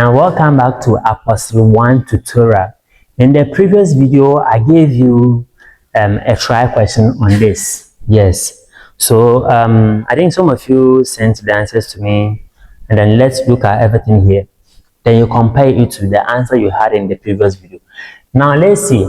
And welcome back to Apostle 1 tutorial. In the previous video, I gave you a try question on this. Yes. So I think some of you sent the answers to me, and then let's look at everything here. Then you compare it to the answer you had in the previous video. Now let's see.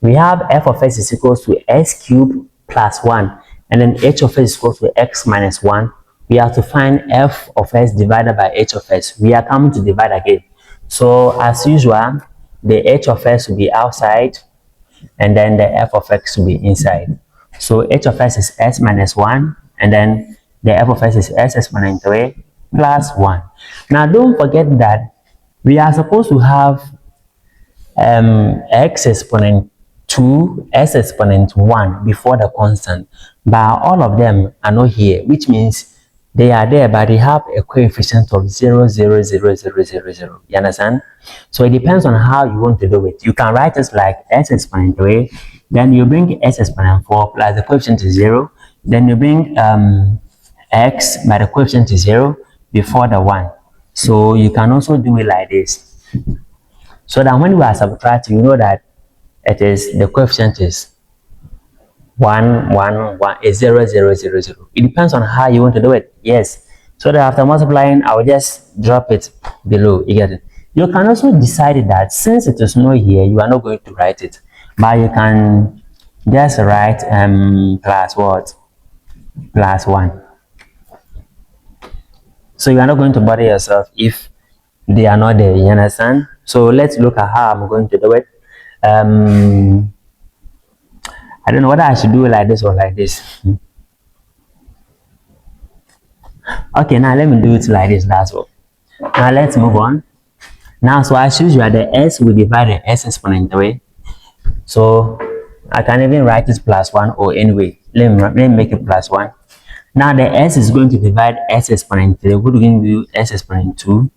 We have f of x is equals to x cubed plus 1, and then h of x is equal to x minus 1. We have to find f of x divided by h of x. We are coming to divide again. So as usual, the h of x will be outside, and then the f of x will be inside. So h of x is s minus 1, and then the f of x is s exponent 3 plus 1. Now don't forget that we are supposed to have x exponent 2, s exponent 1 before the constant, but all of them are not here, which means they are there, but they have a coefficient of 0, 0, 0, 0, 0, 0. You understand? So it depends on how you want to do it. You can write it like s exponent 3, then you bring s exponent 4 plus the coefficient is 0, then you bring x by the coefficient is 0 before the 1. So you can also do it like this. So that when we are subtracting, you know that it is the coefficient is 1, 1, 1, is 0, 0, 0, 0. It depends on how you want to do it. Yes. So that after multiplying, I will just drop it below. You get it? You can also decide that since it is not here, you are not going to write it, but you can just write plus what? Plus 1. So you are not going to bother yourself if they are not there. You understand? So let's look at how I'm going to do it. I don't know whether I should do it like this or like this. Okay, now let me do it like this. That's all. Now let's move on. Now, so as usual, the s will divide the s exponent 3. So I can even write it plus 1, or anyway, let me make it plus 1. Now the s is going to divide s exponent 3. We're going to do s exponent 2.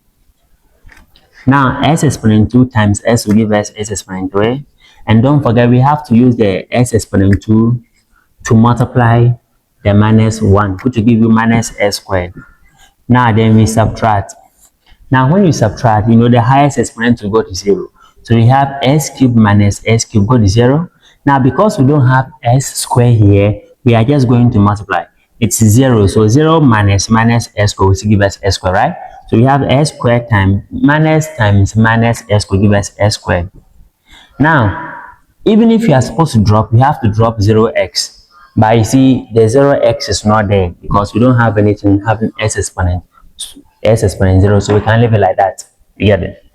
Now s exponent 2 times s will give us s exponent 3. And don't forget, we have to use the s exponent 2 to multiply the minus 1, which will give you minus s squared. Now then we subtract. Now when you subtract, you know the highest exponent will go to 0. So we have s cubed minus s cubed go to 0. Now because we don't have s squared here, we are just going to multiply. It's 0. So 0 minus s squared will give us s squared, right? So we have s squared times minus s squared give us s squared. Now, even if you are supposed to drop, you have to drop 0x. But you see, the 0x is not there because we don't have anything having s exponent 0, so we can leave it like that. You get it?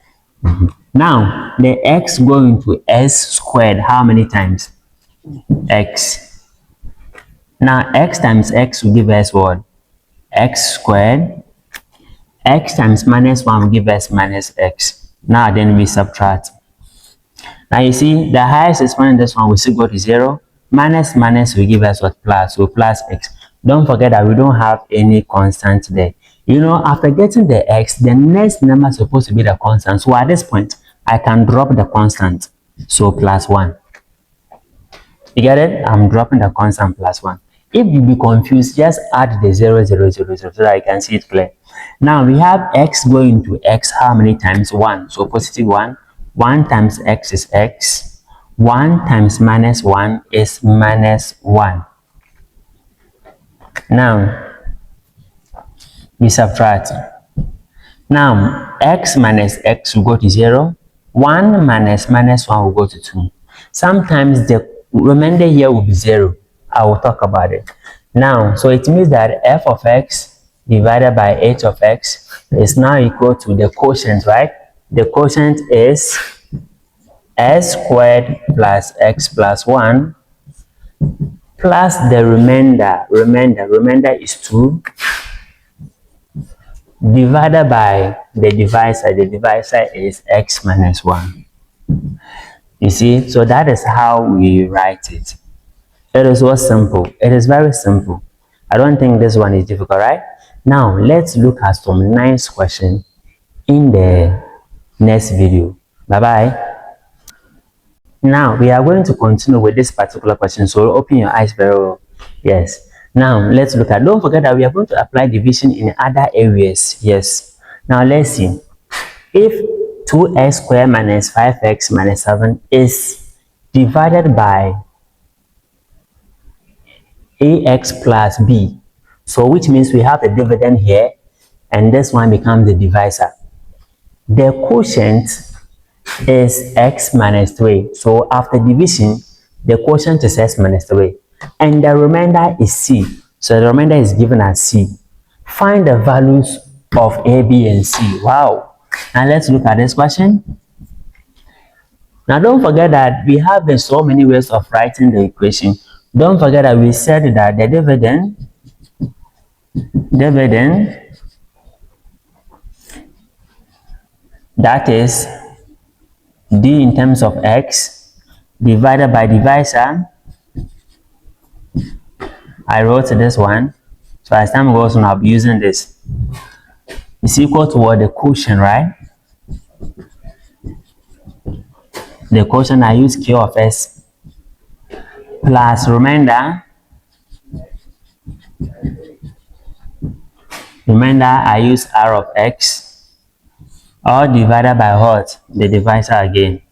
Now, the x going to s squared, how many times? X. Now, x times x will give us what? X squared. X times minus 1 will give us minus x. Now, then we subtract. Now you see, the highest exponent in this one will still go to 0. Minus will give us what? Plus. So plus x. Don't forget that we don't have any constant there. You know, after getting the x, the next number is supposed to be the constant. So at this point, I can drop the constant. So plus 1. You get it? I'm dropping the constant plus 1. If you be confused, just add the 0, 0, 0, 0 so that you can see it clear. Now we have x going to x how many times? 1. So positive 1. 1 times x is x. 1 times minus 1 is minus 1. Now, we subtract. Now, x minus x will go to 0. 1 minus 1 will go to 2. Sometimes the remainder here will be 0. I will talk about it. Now, so it means that f of x divided by h of x is now equal to the quotient, right? The quotient is s squared plus x plus 1 plus the remainder. Remainder is 2 divided by the divisor. The divisor is x minus 1. You see, so that is how we write it. It is so simple. It is very simple. I don't think this one is difficult, right? Now let's look at some nice questions in the next video. Bye bye. Now we are going to continue with this particular question, so open your eyes very well. Yes. Now let's look at, don't forget that we are going to apply division in other areas. Yes. Now let's see. if 2x squared minus 5x minus 7 is divided by ax plus b, so which means we have the dividend here and this one becomes the divisor. The quotient is x minus 3, so after division the quotient is x minus 3 and the remainder is c, so the remainder is given as c. Find the values of a, b and c. Wow. Now let's look at this question. Now don't forget that we have so many ways of writing the equation. Don't forget that we said that the dividend that is d in terms of x divided by divisor. I wrote this one, so as time goes on I'll be using this. It's equal to what? The quotient, right? The quotient, I use q of s plus remainder I use r of x, or divided by what? The divisor again.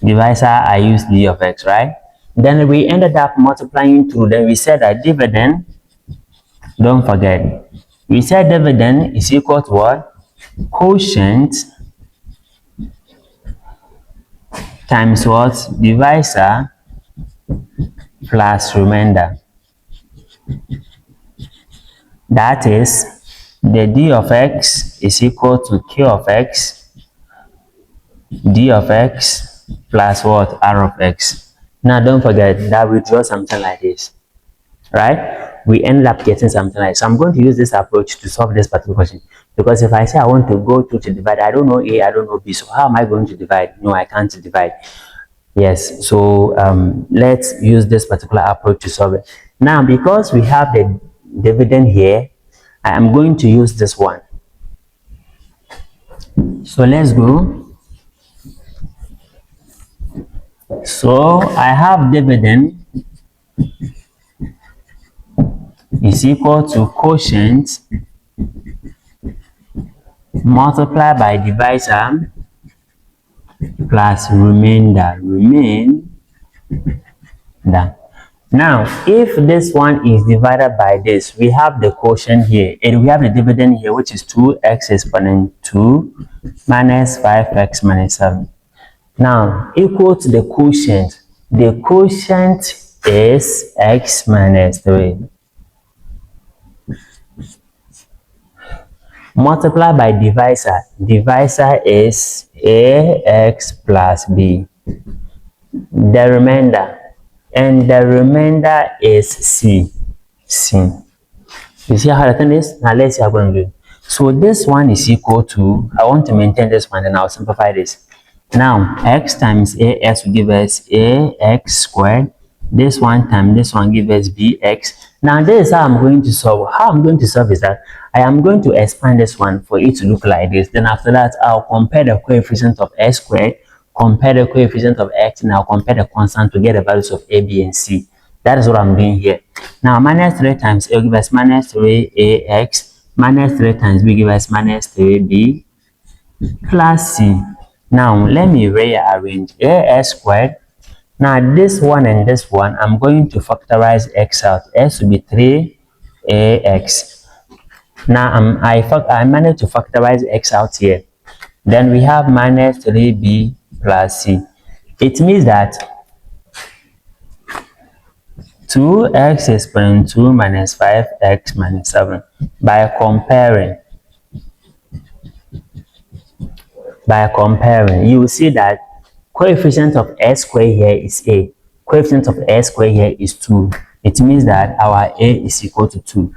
Divisor I use d of x, right? Then we ended up multiplying through. Then we said that dividend, don't forget, we said dividend is equal to what? Quotient times what? Divisor plus remainder. That is, the d of x is equal to q of x, d of x plus what? R of x. Now don't forget that we draw something like this, right? We end up getting something like this. So I'm going to use this approach to solve this particular question, because if I say I want to go to divide, I don't know a, I don't know b, so how am I going to divide? No, I can't divide. Yes, so let's use this particular approach to solve it. Now, because we have the dividend here, I am going to use this one. So let's go. So I have dividend is equal to quotient multiplied by divisor plus remainder. Now, if this one is divided by this, we have the quotient here, and we have the dividend here, which is 2x exponent 2 minus 5x minus 7. Now, equal to the quotient. The quotient is x minus 3. Multiply by divisor. Divisor is ax plus b. The remainder. And the remainder is c. You see how the thing is? Now let's see how we're going to do. So this one is equal to, I want to maintain this one and I'll simplify this. Now, x times as will give us ax squared. This one times this one gives us bx. Now, this is how I'm going to solve. How I'm going to solve is that I am going to expand this one for it to look like this. Then after that, I'll compare the coefficient of x squared, compare the coefficient of x, and I'll compare the constant to get the values of a, b, and c. That is what I'm doing here. Now, minus 3 times a will give us minus 3ax. Minus 3 times b give us minus 3b plus c. Now, let me rearrange as squared. Now, this one and this one, I'm going to factorize x out. S will be 3ax. Now, I managed to factorize x out here. Then we have minus 3b plus c. It means that 2x exponent 2 minus 5x minus 7. By comparing, you will see that coefficient of s squared here is a. Coefficient of s squared here is 2. It means that our a is equal to 2.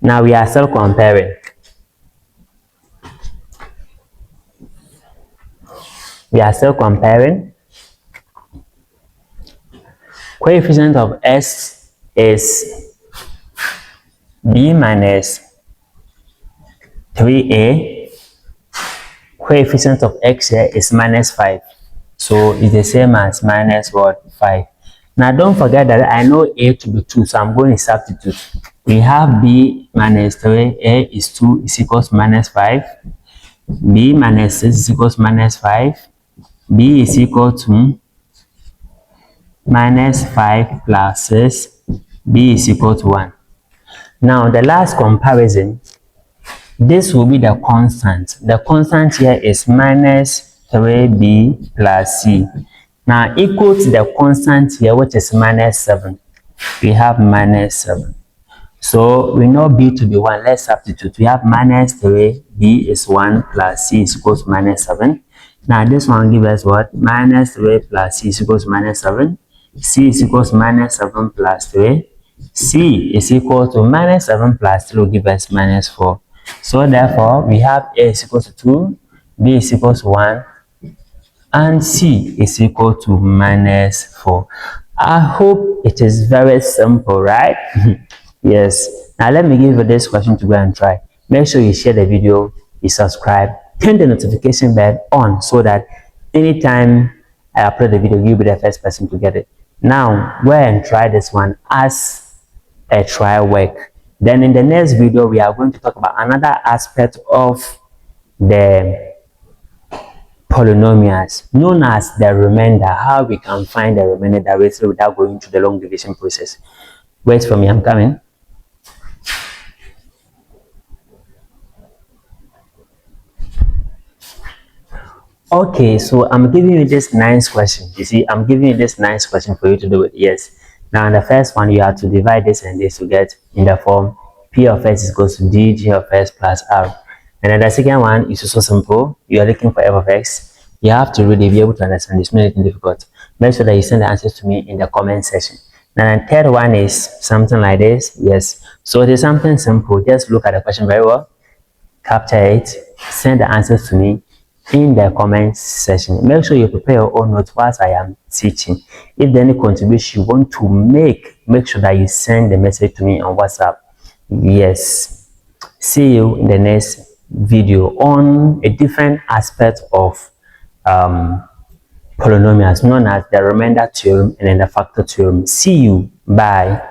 Now we are still comparing. Coefficient of s is b minus 3a. Coefficient of x here is minus 5. So it's the same as minus what? 5. Now don't forget that I know a to be 2, so I'm going to substitute. We have b minus 3, a is 2 is equals to minus 5, b minus 6 is equals to minus 5, b is equal to minus 5 plus 6, b is equal to 1. Now the last comparison, this will be the constant. The constant here is minus 3b plus c. Now equal to the constant here, which is minus 7. We have minus 7. So we know b to be 1. Let's substitute. We have minus 3, b is 1 plus c is equal to minus 7. Now this one gives us what? Minus 3 plus c is equal to minus 7. C is equal to minus 7 plus 3. C is equal to minus 7 plus 3 will give us minus 4. So therefore, we have a is equal to 2, b is equal to 1, and c is equal to minus 4. I hope it is very simple, right? Yes. Now let me give you this question to go and try. Make sure you share the video, you subscribe, turn the notification bell on so that anytime I upload the video, you'll be the first person to get it. Now go and try this one as a trial work. Then in the next video, we are going to talk about another aspect of the polynomials known as the remainder, how we can find the remainder directly without going through the long division process. Wait for me, I'm coming. Okay, so I'm giving you this nice question. You see, I'm giving you this nice question for you to do it. Yes. Now, the first one, you have to divide this and this to get in the form p of s is equals to d g of s plus r. And then the second one is also simple. You are looking for f of x. You have to really be able to understand. It's not anything difficult. Make sure that you send the answers to me in the comment section. Now, the third one is something like this. Yes. So it is something simple. Just look at the question very well, capture it, send the answers to me in the comment section. Make sure you prepare your own notes whilst I am teaching. If there any contribution you want to make sure that you send the message to me on WhatsApp. Yes. See you in the next video on a different aspect of polynomials known as the remainder theorem and then the factor theorem. See you. Bye.